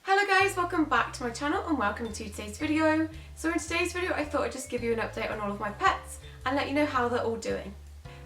Hello guys, welcome back to my channel and welcome to today's video. So in today's video I thought I'd just give you an update on all of my pets and let you know how they're all doing.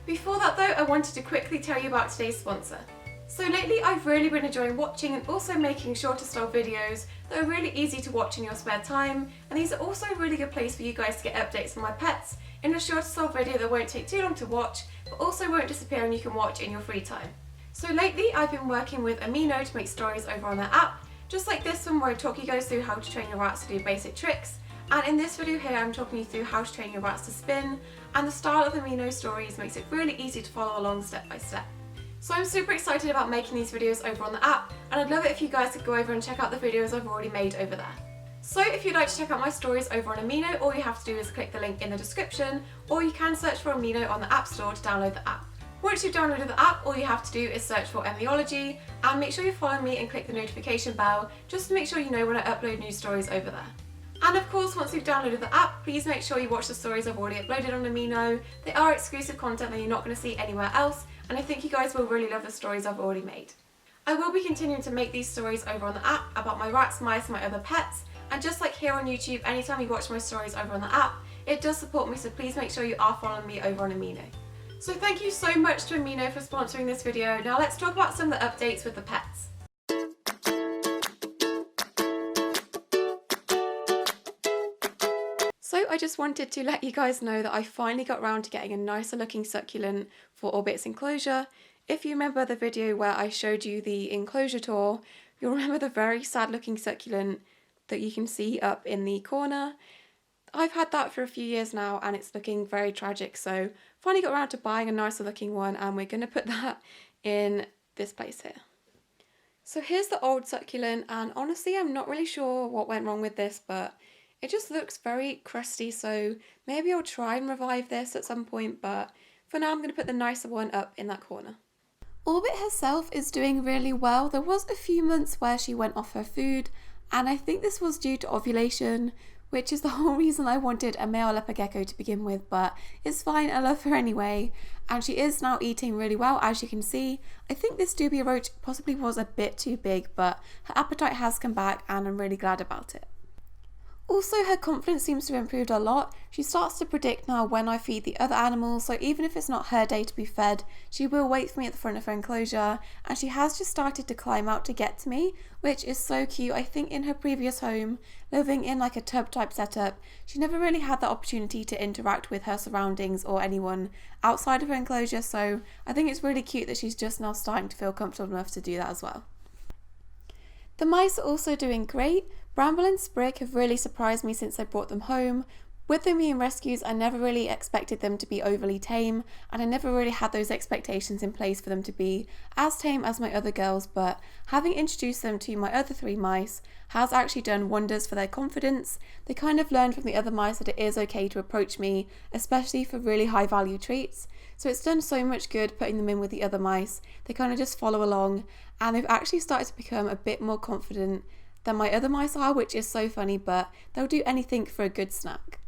Before that though, I wanted to quickly tell you about today's sponsor. So lately I've really been enjoying watching and also making shorter style videos that are really easy to watch in your spare time, and these are also a really good place for you guys to get updates on my pets in a shorter style video that won't take too long to watch but also won't disappear and you can watch in your free time. So lately I've been working with Amino to make stories over on their app, just like this one where I talk you guys through how to train your rats to do basic tricks, and in this video here I'm talking you through how to train your rats to spin, and the style of Amino stories makes it really easy to follow along step by step. So I'm super excited about making these videos over on the app, and I'd love it if you guys could go over and check out the videos I've already made over there. So if you'd like to check out my stories over on Amino, all you have to do is click the link in the description, or you can search for Amino on the App Store to download the app. Once you've downloaded the app, all you have to do is search for Emiology, and make sure you follow me and click the notification bell just to make sure you know when I upload new stories over there. And of course, once you've downloaded the app, please make sure you watch the stories I've already uploaded on Amino. They are exclusive content that you're not going to see anywhere else, and I think you guys will really love the stories I've already made. I will be continuing to make these stories over on the app about my rats, mice and my other pets, and just like here on YouTube, anytime you watch my stories over on the app, it does support me, so please make sure you are following me over on Amino. So thank you so much to Amino for sponsoring this video. Now let's talk about some of the updates with the pets. So I just wanted to let you guys know that I finally got around to getting a nicer looking succulent for Orbit's enclosure. If you remember the video where I showed you the enclosure tour, you'll remember the very sad looking succulent that you can see up in the corner. I've had that for a few years now and it's looking very tragic, so finally got around to buying a nicer looking one, and we're going to put that in this place here. So here's the old succulent, and honestly I'm not really sure what went wrong with this, but it just looks very crusty, so maybe I'll try and revive this at some point, but for now I'm going to put the nicer one up in that corner. Orbit herself is doing really well. There was a few months where she went off her food, and I think this was due to ovulation, which is the whole reason I wanted a male leopard gecko to begin with, but it's fine, I love her anyway, and she is now eating really well, as you can see. I think this dubia roach possibly was a bit too big, but her appetite has come back and I'm really glad about it. Also, her confidence seems to have improved a lot. She starts to predict now when I feed the other animals, so even if it's not her day to be fed, she will wait for me at the front of her enclosure, and she has just started to climb out to get to me, which is so cute. I think in her previous home, living in like a tub type setup, she never really had the opportunity to interact with her surroundings or anyone outside of her enclosure, so I think it's really cute that she's just now starting to feel comfortable enough to do that as well. The mice are also doing great. Bramble and Sprig have really surprised me since I brought them home. With them being rescues, I never really expected them to be overly tame, and I never really had those expectations in place for them to be as tame as my other girls, but having introduced them to my other three mice has actually done wonders for their confidence. They kind of learned from the other mice that it is okay to approach me, especially for really high value treats. So it's done so much good putting them in with the other mice. They kind of just follow along, and they've actually started to become a bit more confident than my other mice are, which is so funny, but they'll do anything for a good snack.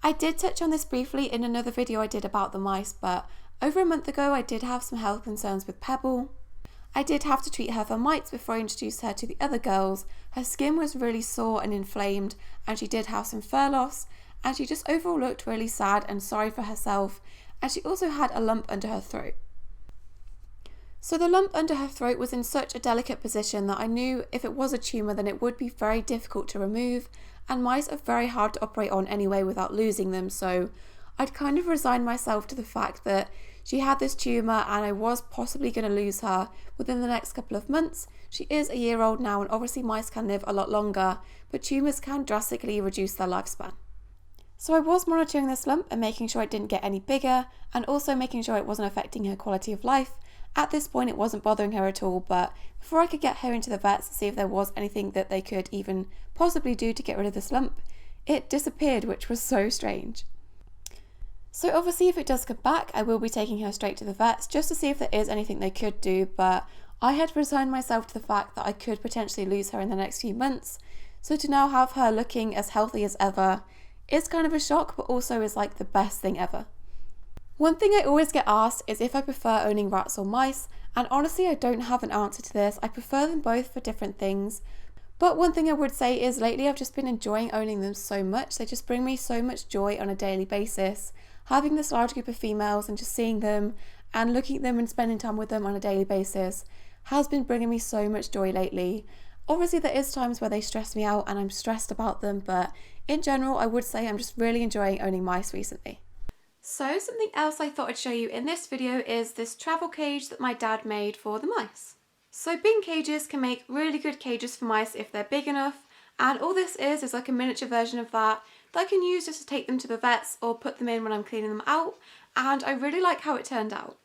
I did touch on this briefly in another video I did about the mice, but over a month ago I did have some health concerns with Pebble. I did have to treat her for mites before I introduced her to the other girls. Her skin was really sore and inflamed, and she did have some fur loss, and she just overall looked really sad and sorry for herself, and she also had a lump under her throat. So the lump under her throat was in such a delicate position that I knew if it was a tumour then it would be very difficult to remove, and mice are very hard to operate on anyway without losing them, so I'd kind of resigned myself to the fact that she had this tumour and I was possibly going to lose her within the next couple of months. She is a year old now, and obviously mice can live a lot longer, but tumours can drastically reduce their lifespan. So I was monitoring this lump and making sure it didn't get any bigger, and also making sure it wasn't affecting her quality of life. At this point it wasn't bothering her at all, but before I could get her into the vets to see if there was anything that they could even possibly do to get rid of this lump, it disappeared, which was so strange. So obviously if it does come back, I will be taking her straight to the vets just to see if there is anything they could do, but I had resigned myself to the fact that I could potentially lose her in the next few months, so to now have her looking as healthy as ever is kind of a shock, but also is like the best thing ever. One thing I always get asked is if I prefer owning rats or mice, and honestly I don't have an answer to this. I prefer them both for different things, But one thing I would say is lately I've just been enjoying owning them so much. They just bring me so much joy on a daily basis. Having this large group of females and just seeing them and looking at them and spending time with them on a daily basis has been bringing me so much joy lately. Obviously there is times where they stress me out and I'm stressed about them, but in general I would say I'm just really enjoying owning mice recently. So something else I thought I'd show you in this video is this travel cage that my dad made for the mice. So bin cages can make really good cages for mice if they're big enough, and all this is like a miniature version of that I can use just to take them to the vets or put them in when I'm cleaning them out, and I really like how it turned out.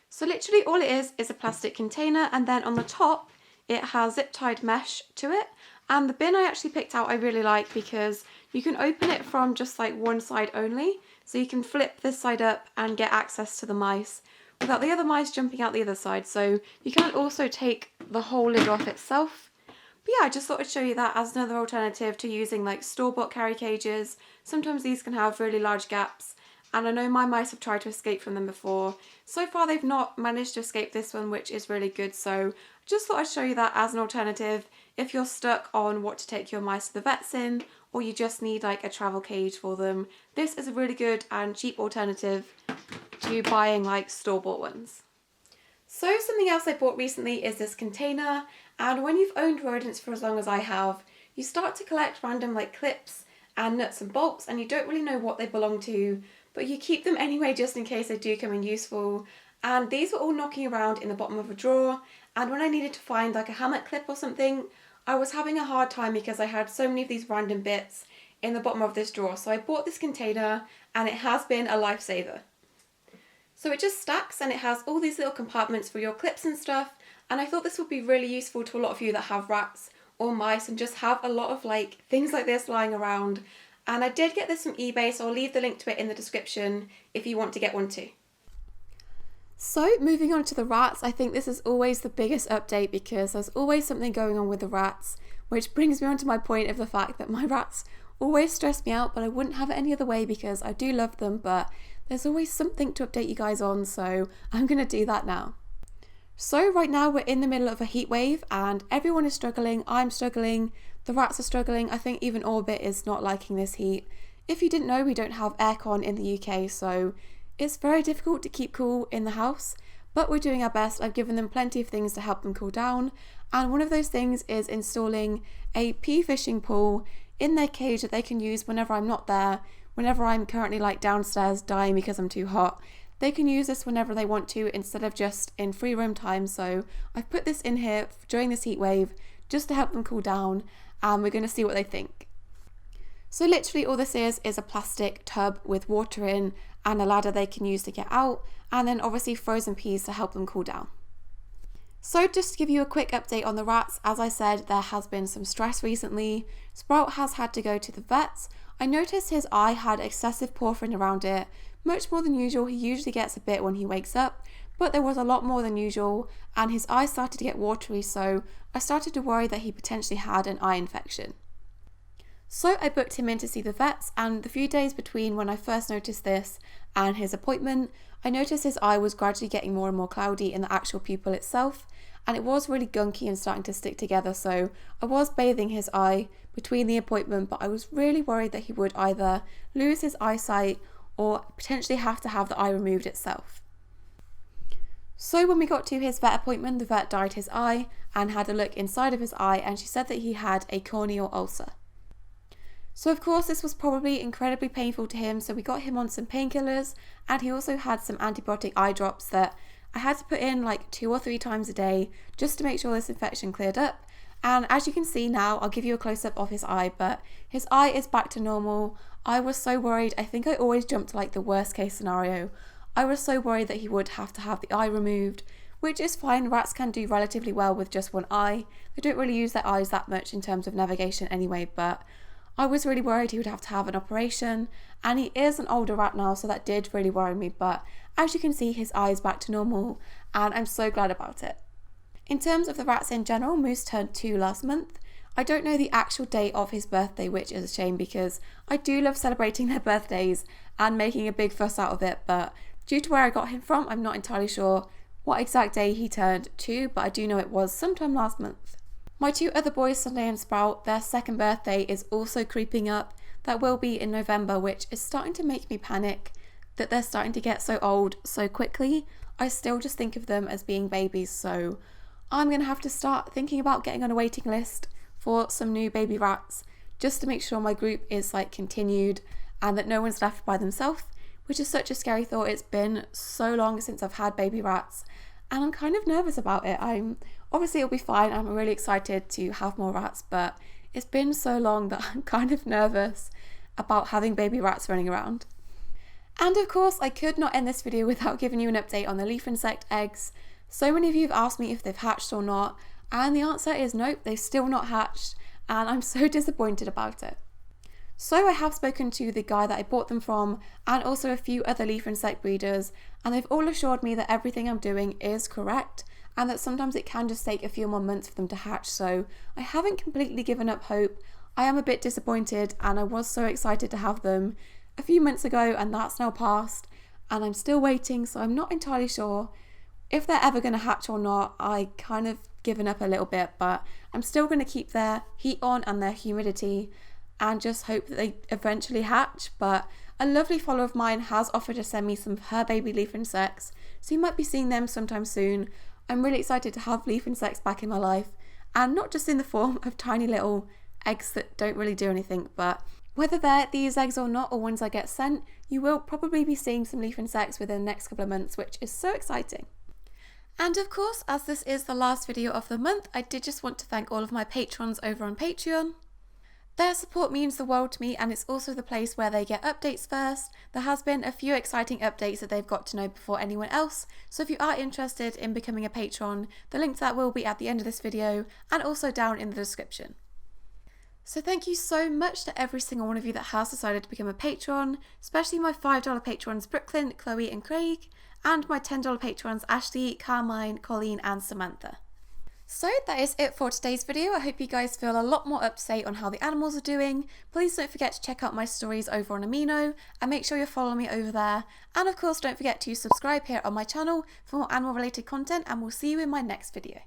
So literally all it is a plastic container, and then on the top it has zip tied mesh to it, and the bin I actually picked out I really like because you can open it from just like one side only, so you can flip this side up and get access to the mice without the other mice jumping out the other side. So you can also take the whole lid off itself. But yeah, I just thought I'd show you that as another alternative to using like store-bought carry cages. Sometimes these can have really large gaps, and I know my mice have tried to escape from them before. So far they've not managed to escape this one, which is really good. So I just thought I'd show you that as an alternative if you're stuck on what to take your mice to the vets in, or you just need like a travel cage for them. This is a really good and cheap alternative to buying like store-bought ones. So something else I bought recently is this container, and when you've owned rodents for as long as I have, you start to collect random like clips and nuts and bolts, and you don't really know what they belong to, but you keep them anyway just in case they do come in useful. And these were all knocking around in the bottom of a drawer, and when I needed to find like a hammock clip or something, I was having a hard time because I had so many of these random bits in the bottom of this drawer. So I bought this container and it has been a lifesaver. So it just stacks and it has all these little compartments for your clips and stuff, and I thought this would be really useful to a lot of you that have rats or mice and just have a lot of like things like this lying around. And I did get this from eBay, so I'll leave the link to it in the description if you want to get one too. So moving on to the rats, I think this is always the biggest update because there's always something going on with the rats, which brings me on to my point of the fact that my rats always stress me out, but I wouldn't have it any other way because I do love them, but there's always something to update you guys on, so I'm going to do that now. So right now we're in the middle of a heat wave and everyone is struggling, I'm struggling, the rats are struggling. I think even Orbit is not liking this heat. If you didn't know, we don't have aircon in the UK, so it's very difficult to keep cool in the house, but we're doing our best. I've given them plenty of things to help them cool down, and one of those things is installing a pea fishing pool in their cage that they can use whenever I'm not there, whenever I'm currently like downstairs dying because I'm too hot. They can use this whenever they want to instead of just in free roam time, so I've put this in here during this heat wave just to help them cool down, and we're going to see what they think. So literally all this is a plastic tub with water in and a ladder they can use to get out, and then obviously frozen peas to help them cool down. So just to give you a quick update on the rats, as I said, there has been some stress recently. Sprout has had to go to the vets. I noticed his eye had excessive porphyrin around it, much more than usual. He usually gets a bit when he wakes up, but there was a lot more than usual, and his eye started to get watery, so I started to worry that he potentially had an eye infection. So I booked him in to see the vets, and the few days between when I first noticed this and his appointment, I noticed his eye was gradually getting more and more cloudy in the actual pupil itself, and it was really gunky and starting to stick together, so I was bathing his eye between the appointment, but I was really worried that he would either lose his eyesight or potentially have to have the eye removed itself. So when we got to his vet appointment, the vet dyed his eye and had a look inside of his eye, and she said that he had a corneal ulcer. So of course this was probably incredibly painful to him, so we got him on some painkillers, and he also had some antibiotic eye drops that I had to put in like 2 or 3 times a day just to make sure this infection cleared up. And as you can see now, I'll give you a close-up of his eye, but his eye is back to normal. I was so worried. I think I always jumped to like the worst case scenario. I was so worried that he would have to have the eye removed, which is fine. Rats can do relatively well with just one eye. They don't really use their eyes that much in terms of navigation anyway, but I was really worried he would have to have an operation, and he is an older rat now, so that did really worry me, but as you can see, his eye is back to normal, and I'm so glad about it. In terms of the rats in general, Moose turned 2 last month. I don't know the actual date of his birthday, which is a shame because I do love celebrating their birthdays and making a big fuss out of it, but due to where I got him from, I'm not entirely sure what exact day he turned 2, but I do know it was sometime last month. My two other boys, Sunday and Sprout, their second birthday is also creeping up. That will be in November, which is starting to make me panic that they're starting to get so old so quickly. I still just think of them as being babies, so I'm going to have to start thinking about getting on a waiting list for some new baby rats, just to make sure my group is like continued and that no one's left by themselves, which is such a scary thought. It's been so long since I've had baby rats and I'm kind of nervous about it. Obviously it'll be fine. I'm really excited to have more rats, but it's been so long that I'm kind of nervous about having baby rats running around. And of course, I could not end this video without giving you an update on the leaf insect eggs. So many of you have asked me if they've hatched or not, and the answer is nope, they've still not hatched, and I'm so disappointed about it. So I have spoken to the guy that I bought them from, and also a few other leaf insect breeders, and they've all assured me that everything I'm doing is correct, and that sometimes it can just take a few more months for them to hatch, so I haven't completely given up hope. I am a bit disappointed, and I was so excited to have them a few months ago, and that's now passed, and I'm still waiting, so I'm not entirely sure if they're ever going to hatch or not. I kind of given up a little bit, but I'm still going to keep their heat on and their humidity and just hope that they eventually hatch. But a lovely follower of mine has offered to send me some of her baby leaf insects, so you might be seeing them sometime soon. I'm really excited to have leaf insects back in my life, and not just in the form of tiny little eggs that don't really do anything, but whether they're these eggs or not, or ones I get sent, you will probably be seeing some leaf insects within the next couple of months, which is so exciting. And of course, as this is the last video of the month, I did just want to thank all of my patrons over on Patreon. Their support means the world to me, and it's also the place where they get updates first. There has been a few exciting updates that they've got to know before anyone else, so if you are interested in becoming a patron, the link to that will be at the end of this video and also down in the description. So thank you so much to every single one of you that has decided to become a patron, especially my $5 patrons Brooklyn, Chloe and Craig, and my $10 patrons Ashley, Carmine, Colleen and Samantha. So that is it for today's video. I hope you guys feel a lot more up to date on how the animals are doing. Please don't forget to check out my stories over on Amino and make sure you're following me over there. And of course don't forget to subscribe here on my channel for more animal related content, and we'll see you in my next video.